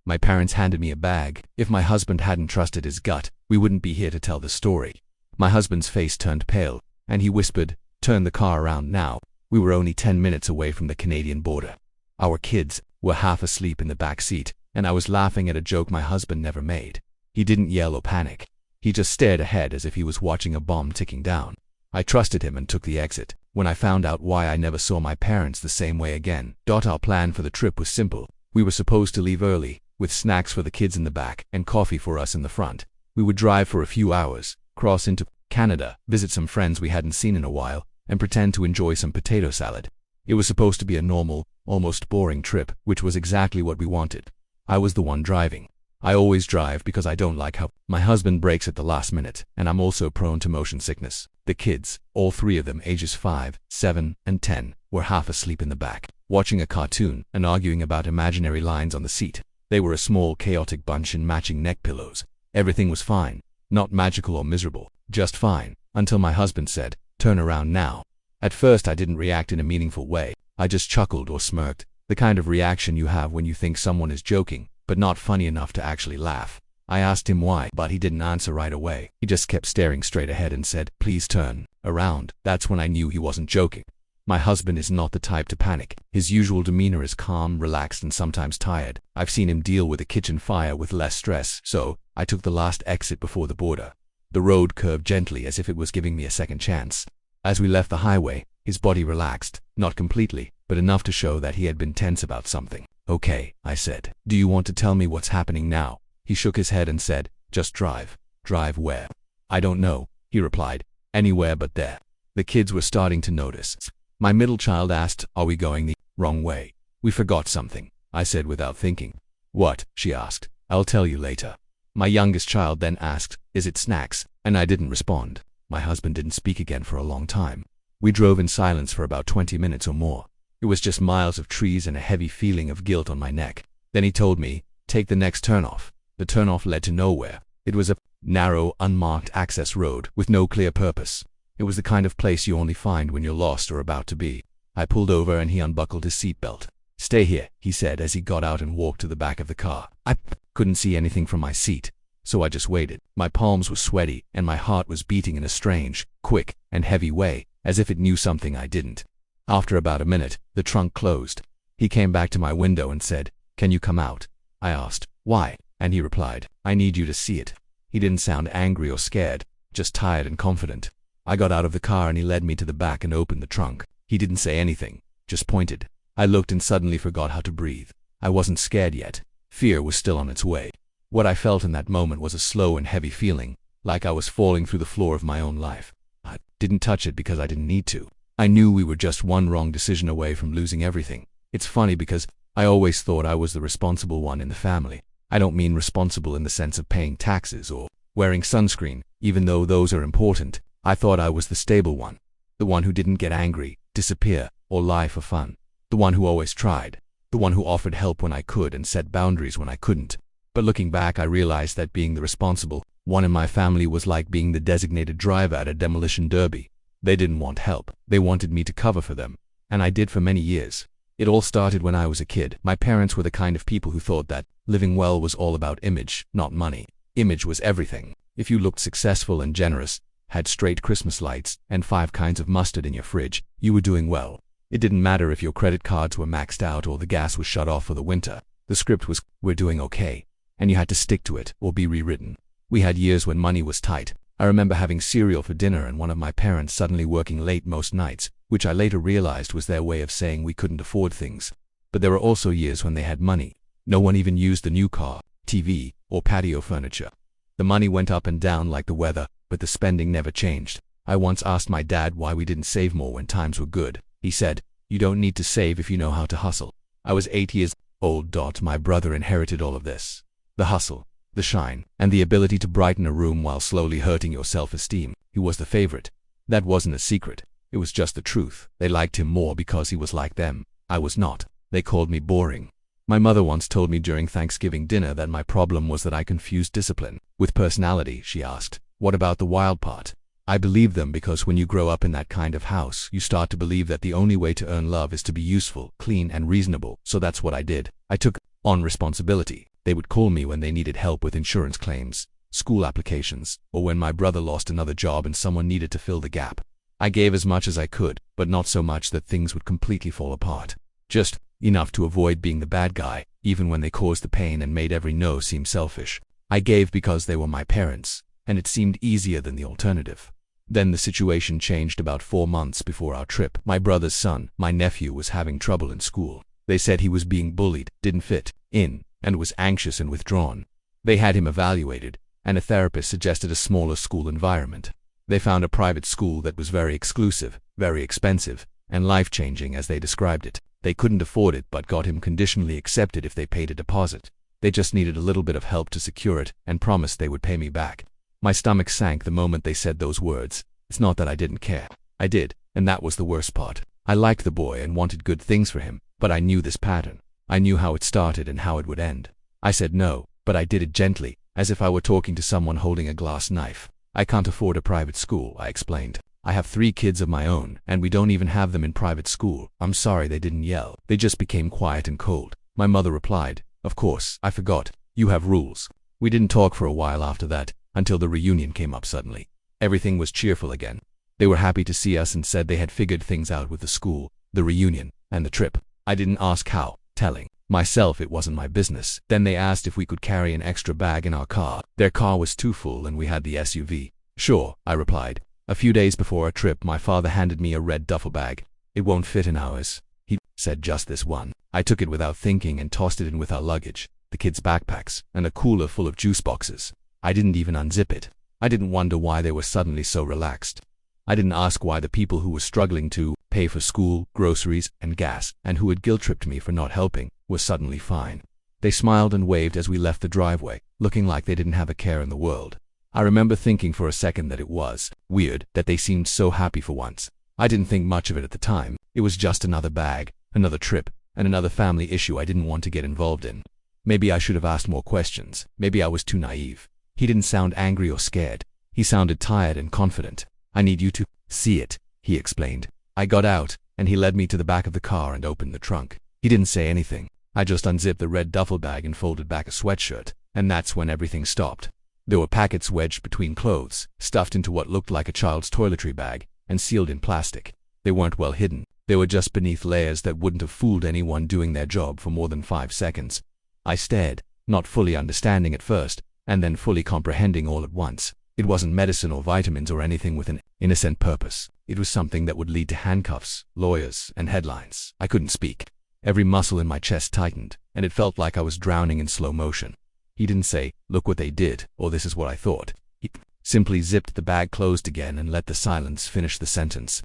My parents handed me a bag. If my husband hadn't trusted his gut, we wouldn't be here to tell the story. My husband's face turned pale, and he whispered, "Turn the car around now." We were only 10 minutes away from the Canadian border. Our kids were half asleep in the back seat, and I was laughing at a joke my husband never made. He didn't yell or panic. He just stared ahead as if he was watching a bomb ticking down. I trusted him and took the exit. When I found out why, I never saw my parents the same way again. Our plan for the trip was simple. We were supposed to leave early, with snacks for the kids in the back and coffee for us in the front. We would drive for a few hours, cross into Canada, visit some friends we hadn't seen in a while, and pretend to enjoy some potato salad. It was supposed to be a normal, almost boring trip, which was exactly what we wanted. I was the one driving. I always drive because I don't like how my husband brakes at the last minute, and I'm also prone to motion sickness. The kids, all three of them ages 5, 7, and 10, were half asleep in the back, watching a cartoon and arguing about imaginary lines on the seat. They were a small, chaotic bunch in matching neck pillows. Everything was fine. Not magical or miserable, just fine, until my husband said, "Turn around now." At first I didn't react in a meaningful way. I just chuckled or smirked, the kind of reaction you have when you think someone is joking, but not funny enough to actually laugh. I asked him why, but he didn't answer right away. He just kept staring straight ahead and said, "Please turn around." That's when I knew he wasn't joking. My husband is not the type to panic. His usual demeanor is calm, relaxed, and sometimes tired. I've seen him deal with a kitchen fire with less stress, so I took the last exit before the border. The road curved gently as if it was giving me a second chance. As we left the highway, his body relaxed, not completely, but enough to show that he had been tense about something. "Okay," I said. "Do you want to tell me what's happening now?" He shook his head and said, "Just drive." "Drive where?" "I don't know," he replied. "Anywhere but there." The kids were starting to notice. My middle child asked, "Are we going the wrong way?" "We forgot something," I said without thinking. "What?" she asked. "I'll tell you later." My youngest child then asked, "Is it snacks?" And I didn't respond. My husband didn't speak again for a long time. We drove in silence for about 20 minutes or more. It was just miles of trees and a heavy feeling of guilt on my neck. Then he told me, "Take the next turnoff." The turnoff led to nowhere. It was a narrow, unmarked access road with no clear purpose. It was the kind of place you only find when you're lost or about to be. I pulled over and he unbuckled his seatbelt. "Stay here," he said as he got out and walked to the back of the car. I couldn't see anything from my seat, so I just waited. My palms were sweaty and my heart was beating in a strange, quick, and heavy way, as if it knew something I didn't. After about a minute, the trunk closed. He came back to my window and said, "Can you come out?" I asked, "Why?" And he replied, "I need you to see it." He didn't sound angry or scared, just tired and confident. I got out of the car and he led me to the back and opened the trunk. He didn't say anything, just pointed. I looked and suddenly forgot how to breathe. I wasn't scared yet. Fear was still on its way. What I felt in that moment was a slow and heavy feeling, like I was falling through the floor of my own life. I didn't touch it because I didn't need to. I knew we were just one wrong decision away from losing everything. It's funny because I always thought I was the responsible one in the family. I don't mean responsible in the sense of paying taxes or wearing sunscreen, even though those are important. I thought I was the stable one. The one who didn't get angry, disappear, or lie for fun. The one who always tried. The one who offered help when I could and set boundaries when I couldn't. But looking back, I realized that being the responsible one in my family was like being the designated driver at a demolition derby. They didn't want help. They wanted me to cover for them. And I did for many years. It all started when I was a kid. My parents were the kind of people who thought that living well was all about image, not money. Image was everything. If you looked successful and generous, had straight Christmas lights, and 5 kinds of mustard in your fridge, you were doing well. It didn't matter if your credit cards were maxed out or the gas was shut off for the winter. The script was, "We're doing okay." And you had to stick to it or be rewritten. We had years when money was tight. I remember having cereal for dinner and one of my parents suddenly working late most nights, which I later realized was their way of saying we couldn't afford things. But there were also years when they had money. No one even used the new car, TV, or patio furniture. The money went up and down like the weather, but the spending never changed. I once asked my dad why we didn't save more when times were good. He said, "You don't need to save if you know how to hustle." I was 8 years old. My brother inherited all of this. The hustle, the shine, and the ability to brighten a room while slowly hurting your self-esteem. He was the favorite. That wasn't a secret. It was just the truth. They liked him more because he was like them. I was not. They called me boring. My mother once told me during Thanksgiving dinner that my problem was that I confused discipline with personality. She asked, "What about the wild part?" I believed them because when you grow up in that kind of house, you start to believe that the only way to earn love is to be useful, clean, and reasonable. So that's what I did. I took on responsibility. They would call me when they needed help with insurance claims, school applications, or when my brother lost another job and someone needed to fill the gap. I gave as much as I could, but not so much that things would completely fall apart. Just enough to avoid being the bad guy, even when they caused the pain and made every no seem selfish. I gave because they were my parents, and it seemed easier than the alternative. Then the situation changed about 4 months before our trip. My brother's son, my nephew, was having trouble in school. They said he was being bullied, didn't fit in, and was anxious and withdrawn. They had him evaluated, and a therapist suggested a smaller school environment. They found a private school that was very exclusive, very expensive, and life-changing as they described it. They couldn't afford it but got him conditionally accepted if they paid a deposit. They just needed a little bit of help to secure it and promised they would pay me back. My stomach sank the moment they said those words. It's not that I didn't care. I did, and that was the worst part. I liked the boy and wanted good things for him, but I knew this pattern. I knew how it started and how it would end. I said no, but I did it gently, as if I were talking to someone holding a glass knife. I can't afford a private school, I explained. I have 3 kids of my own, and we don't even have them in private school. I'm sorry they didn't yell. They just became quiet and cold. My mother replied, "Of course, I forgot. You have rules." We didn't talk for a while after that, until the reunion came up suddenly. Everything was cheerful again. They were happy to see us and said they had figured things out with the school, the reunion, and the trip. I didn't ask how, telling myself it wasn't my business. Then they asked if we could carry an extra bag in our car. Their car was too full and we had the SUV. Sure, I replied. A few days before our trip, my father handed me a red duffel bag. "It won't fit in ours," he said, "just this one." I took it without thinking and tossed it in with our luggage, the kids' backpacks, and a cooler full of juice boxes. I didn't even unzip it. I didn't wonder why they were suddenly so relaxed. I didn't ask why the people who were struggling to pay for school, groceries, and gas, and who had guilt-tripped me for not helping, were suddenly fine. They smiled and waved as we left the driveway, looking like they didn't have a care in the world. I remember thinking for a second that it was weird that they seemed so happy for once. I didn't think much of it at the time. It was just another bag, another trip, and another family issue I didn't want to get involved in. Maybe I should have asked more questions. Maybe I was too naive. He didn't sound angry or scared. He sounded tired and confident. "I need you to see it," he explained. I got out, and he led me to the back of the car and opened the trunk. He didn't say anything. I just unzipped the red duffel bag and folded back a sweatshirt, and that's when everything stopped. There were packets wedged between clothes, stuffed into what looked like a child's toiletry bag, and sealed in plastic. They weren't well hidden. They were just beneath layers that wouldn't have fooled anyone doing their job for more than 5 seconds. I stared, not fully understanding at first, and then fully comprehending all at once. It wasn't medicine or vitamins or anything with an innocent purpose. It was something that would lead to handcuffs, lawyers, and headlines. I couldn't speak. Every muscle in my chest tightened, and it felt like I was drowning in slow motion. He didn't say, "Look what they did," or "This is what I thought." He simply zipped the bag closed again and let the silence finish the sentence.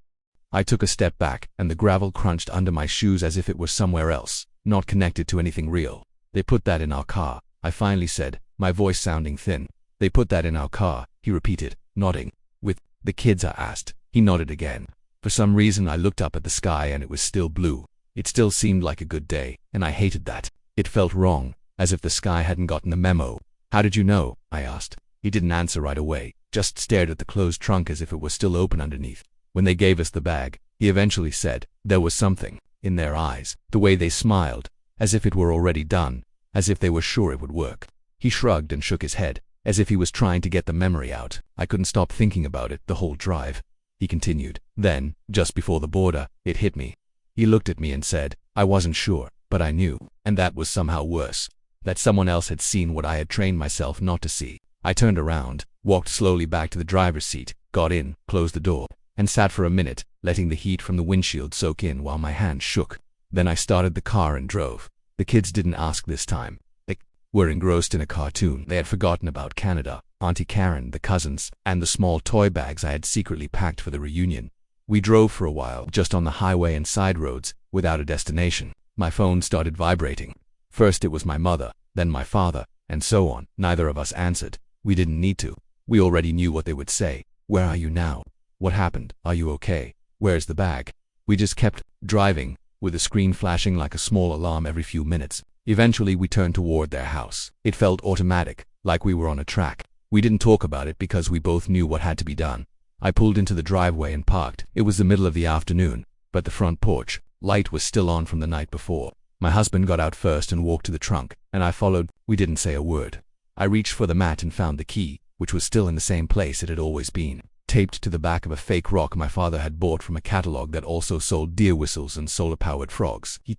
I took a step back, and the gravel crunched under my shoes as if it were somewhere else, not connected to anything real. "They put that in our car," I finally said, my voice sounding thin. "They put that in our car," he repeated, nodding. "With the kids?" I asked. He nodded again. For some reason I looked up at the sky and it was still blue. It still seemed like a good day, and I hated that. It felt wrong, as if the sky hadn't gotten the memo. "How did you know?" I asked. He didn't answer right away, just stared at the closed trunk as if it was still open underneath. When they gave us the bag, he eventually said, there was something in their eyes, the way they smiled, as if it were already done, as if they were sure it would work. He shrugged and shook his head, as if he was trying to get the memory out. I couldn't stop thinking about it the whole drive. He continued, "Then, just before the border, it hit me." He looked at me and said, "I wasn't sure, but I knew." And that was somehow worse. That someone else had seen what I had trained myself not to see. I turned around, walked slowly back to the driver's seat, got in, closed the door, and sat for a minute, letting the heat from the windshield soak in while my hands shook. Then I started the car and drove. The kids didn't ask this time. They were engrossed in a cartoon. They had forgotten about Canada, Auntie Karen, the cousins, and the small toy bags I had secretly packed for the reunion. We drove for a while, just on the highway and side roads, without a destination. My phone started vibrating. First it was my mother, then my father, and so on. Neither of us answered. We didn't need to. We already knew what they would say. "Where are you now? What happened? Are you okay? Where's the bag?" We just kept driving, with the screen flashing like a small alarm every few minutes. Eventually we turned toward their house. It felt automatic, like we were on a track. We didn't talk about it because we both knew what had to be done. I pulled into the driveway and parked. It was the middle of the afternoon, but the front porch light was still on from the night before. My husband got out first and walked to the trunk, and I followed. We didn't say a word. I reached for the mat and found the key, which was still in the same place it had always been, taped to the back of a fake rock my father had bought from a catalog that also sold deer whistles and solar-powered frogs. He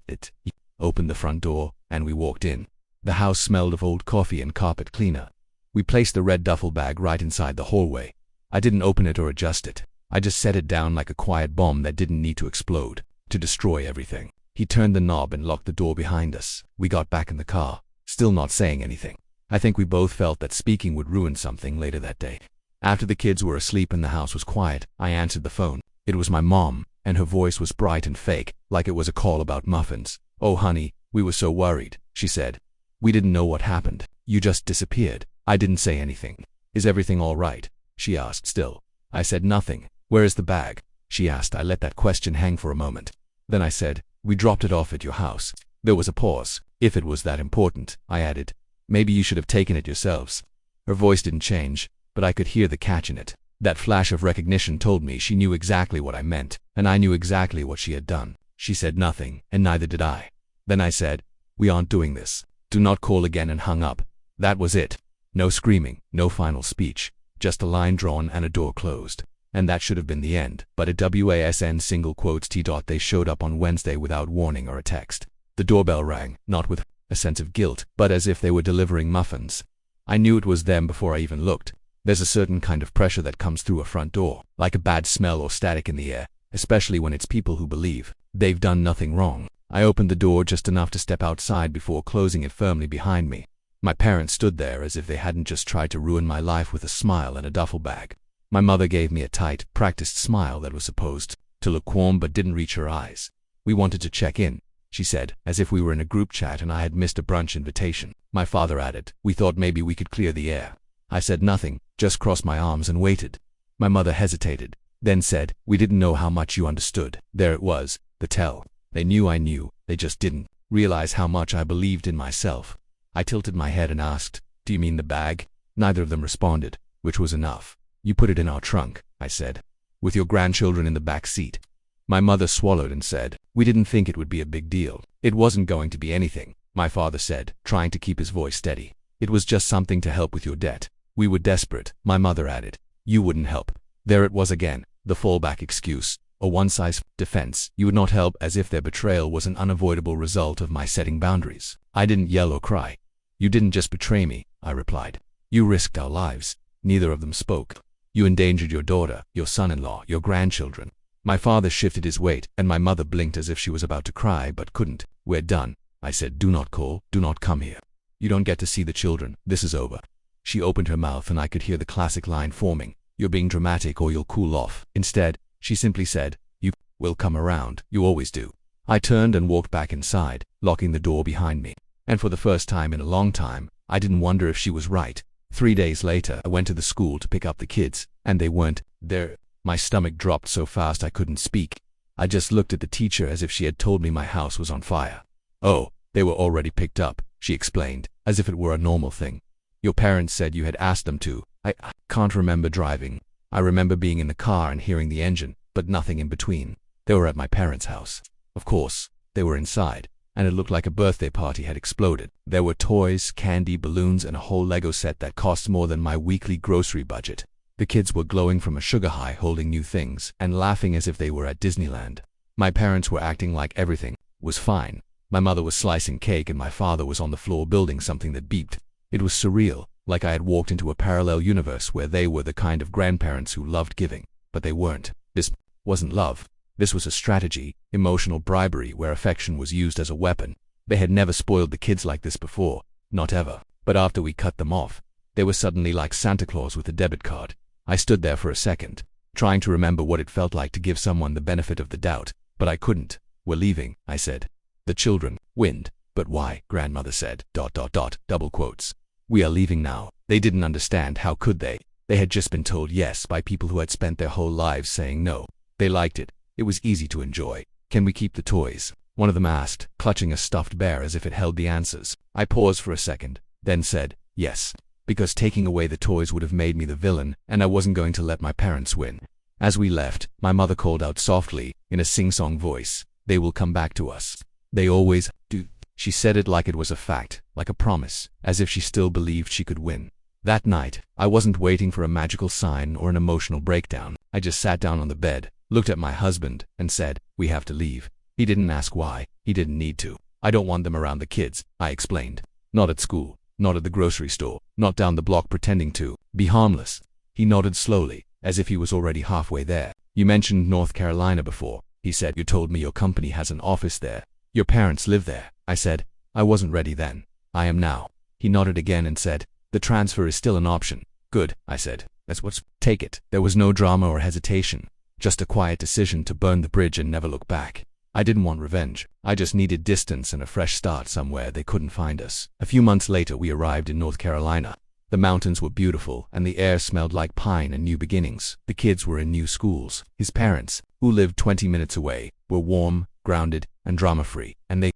opened the front door, and we walked in. The house smelled of old coffee and carpet cleaner. We placed the red duffel bag right inside the hallway. I didn't open it or adjust it. I just set it down like a quiet bomb that didn't need to explode, to destroy everything. He turned the knob and locked the door behind us. We got back in the car, still not saying anything. I think we both felt that speaking would ruin something later that day. After the kids were asleep and the house was quiet, I answered the phone. It was my mom, and her voice was bright and fake, like it was a call about muffins. "Oh honey, we were so worried," she said. "We didn't know what happened. You just disappeared." I didn't say anything. "Is everything all right?" she asked still. I said nothing. "Where is the bag?" she asked. I let that question hang for a moment. Then I said, "We dropped it off at your house." There was a pause. "If it was that important," I added, "maybe you should have taken it yourselves." Her voice didn't change, but I could hear the catch in it. That flash of recognition told me she knew exactly what I meant, and I knew exactly what she had done. She said nothing, and neither did I. Then I said, "We aren't doing this. Do not call again," and hung up. That was it. No screaming, no final speech, just a line drawn and a door closed. And that should have been the end, but at WASN single quotes T. They showed up on Wednesday without warning or a text. The doorbell rang, not with a sense of guilt, but as if they were delivering muffins. I knew it was them before I even looked. There's a certain kind of pressure that comes through a front door, like a bad smell or static in the air, especially when it's people who believe they've done nothing wrong. I opened the door just enough to step outside before closing it firmly behind me. My parents stood there as if they hadn't just tried to ruin my life with a smile and a duffel bag. My mother gave me a tight, practiced smile that was supposed to look warm but didn't reach her eyes. "We wanted to check in," she said, as if we were in a group chat and I had missed a brunch invitation. My father added, "We thought maybe we could clear the air." I said nothing, just crossed my arms and waited. My mother hesitated, then said, "We didn't know how much you understood." There it was, the tell. They knew I knew, they just didn't realize how much I believed in myself. I tilted my head and asked, "Do you mean the bag?" Neither of them responded, which was enough. "You put it in our trunk," I said, "with your grandchildren in the back seat." My mother swallowed and said, "We didn't think it would be a big deal. It wasn't going to be anything," my father said, trying to keep his voice steady. "It was just something to help with your debt." "We were desperate," my mother added. "You wouldn't help." There it was again, the fallback excuse, a one-size defense. "You would not help," as if their betrayal was an unavoidable result of my setting boundaries. I didn't yell or cry. "You didn't just betray me," I replied. "You risked our lives." Neither of them spoke. "You endangered your daughter, your son-in-law, your grandchildren." My father shifted his weight, and my mother blinked as if she was about to cry but couldn't. "We're done," I said. "Do not call, do not come here. You don't get to see the children. This is over." She opened her mouth and I could hear the classic line forming, "You're being dramatic or you'll cool off." Instead, she simply said, "You will come around. You always do." I turned and walked back inside, locking the door behind me. And for the first time in a long time, I didn't wonder if she was right. 3 days later, I went to the school to pick up the kids, and they weren't there. My stomach dropped so fast I couldn't speak. I just looked at the teacher as if she had told me my house was on fire. "Oh, they were already picked up," she explained, as if it were a normal thing. "Your parents said you had asked them to." I can't remember driving. I remember being in the car and hearing the engine, but nothing in between. They were at my parents' house. Of course, they were inside, and it looked like a birthday party had exploded. There were toys, candy, balloons, and a whole Lego set that cost more than my weekly grocery budget. The kids were glowing from a sugar high, holding new things, and laughing as if they were at Disneyland. My parents were acting like everything was fine. My mother was slicing cake and my father was on the floor building something that beeped. It was surreal, like I had walked into a parallel universe where they were the kind of grandparents who loved giving, but they weren't. This wasn't love. This was a strategy, emotional bribery where affection was used as a weapon. They had never spoiled the kids like this before, not ever. But after we cut them off, they were suddenly like Santa Claus with a debit card. I stood there for a second, trying to remember what it felt like to give someone the benefit of the doubt, but I couldn't. "We're leaving," I said. The children wind. "But why?" grandmother said, ... double quotes. "We are leaving now." They didn't understand. How could they? They had just been told yes by people who had spent their whole lives saying no. They liked it. It was easy to enjoy. "Can we keep the toys?" one of them asked, clutching a stuffed bear as if it held the answers. I paused for a second, then said, "Yes," because taking away the toys would have made me the villain, and I wasn't going to let my parents win. As we left, my mother called out softly, in a sing-song voice, "They will come back to us." They always do. She said it like it was a fact, like a promise, as if she still believed she could win. That night, I wasn't waiting for a magical sign or an emotional breakdown. I just sat down on the bed, looked at my husband, and said, "We have to leave." He didn't ask why. He didn't need to. "I don't want them around the kids," I explained. "Not at school, not at the grocery store, not down the block pretending to be harmless." He nodded slowly, as if he was already halfway there. "You mentioned North Carolina before," he said. "You told me your company has an office there. Your parents live there." I said. "I wasn't ready then. I am now." He nodded again and said, "The transfer is still an option." "Good," I said. "That's what's take it." There was no drama or hesitation, just a quiet decision to burn the bridge and never look back. I didn't want revenge. I just needed distance and a fresh start somewhere they couldn't find us. A few months later, we arrived in North Carolina. The mountains were beautiful, and the air smelled like pine and new beginnings. The kids were in new schools. His parents, who lived 20 minutes away, were warm, grounded, and drama-free, and they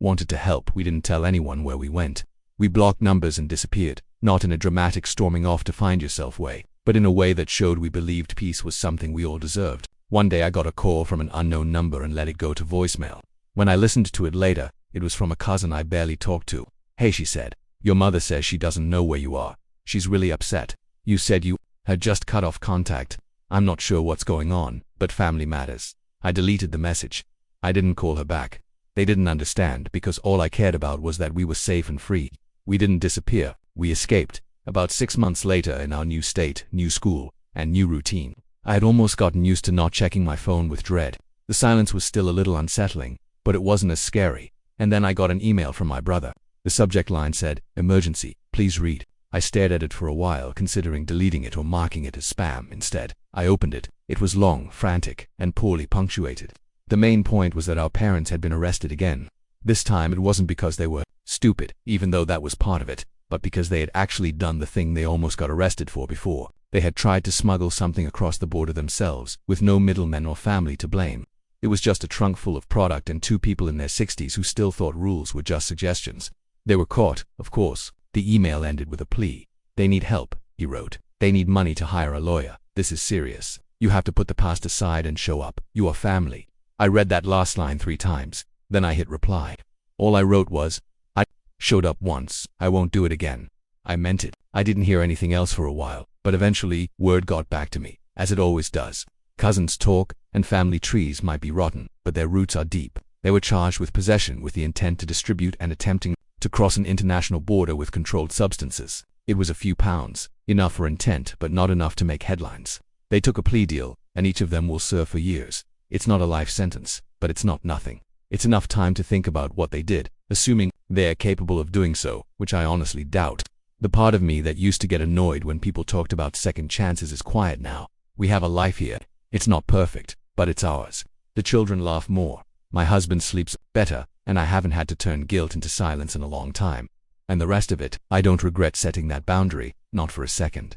wanted to help. We didn't tell anyone where we went. We blocked numbers and disappeared, not in a dramatic storming off to find yourself way, but in a way that showed we believed peace was something we all deserved. One day I got a call from an unknown number and let it go to voicemail. When I listened to it later, it was from a cousin I barely talked to. "Hey," she said, "your mother says she doesn't know where you are. She's really upset. You said you had just cut off contact. I'm not sure what's going on, but family matters." I deleted the message. I didn't call her back. They didn't understand, because all I cared about was that we were safe and free. We didn't disappear. We escaped. About 6 months later, in our new state, new school, and new routine, I had almost gotten used to not checking my phone with dread. The silence was still a little unsettling, but it wasn't as scary. And then I got an email from my brother. The subject line said, "Emergency, please read." I stared at it for a while, considering deleting it or marking it as spam instead. I opened it. It was long, frantic, and poorly punctuated. The main point was that our parents had been arrested again. This time it wasn't because they were stupid, even though that was part of it, but because they had actually done the thing they almost got arrested for before. They had tried to smuggle something across the border themselves, with no middlemen or family to blame. It was just a trunk full of product and 2 people in their 60s who still thought rules were just suggestions. They were caught, of course. The email ended with a plea. "They need help," he wrote. "They need money to hire a lawyer. This is serious. You have to put the past aside and show up. You are family." I read that last line 3 times. Then I hit reply. All I wrote was, "I showed up once. I won't do it again." I meant it. I didn't hear anything else for a while, but eventually, word got back to me, as it always does. Cousins talk, and family trees might be rotten, but their roots are deep. They were charged with possession with the intent to distribute and attempting to cross an international border with controlled substances. It was a few pounds, enough for intent, but not enough to make headlines. They took a plea deal, and each of them will serve for years. It's not a life sentence, but it's not nothing. It's enough time to think about what they did, assuming they are capable of doing so, which I honestly doubt. The part of me that used to get annoyed when people talked about second chances is quiet now. We have a life here. It's not perfect, but it's ours. The children laugh more. My husband sleeps better, and I haven't had to turn guilt into silence in a long time. And the rest of it, I don't regret setting that boundary, not for a second.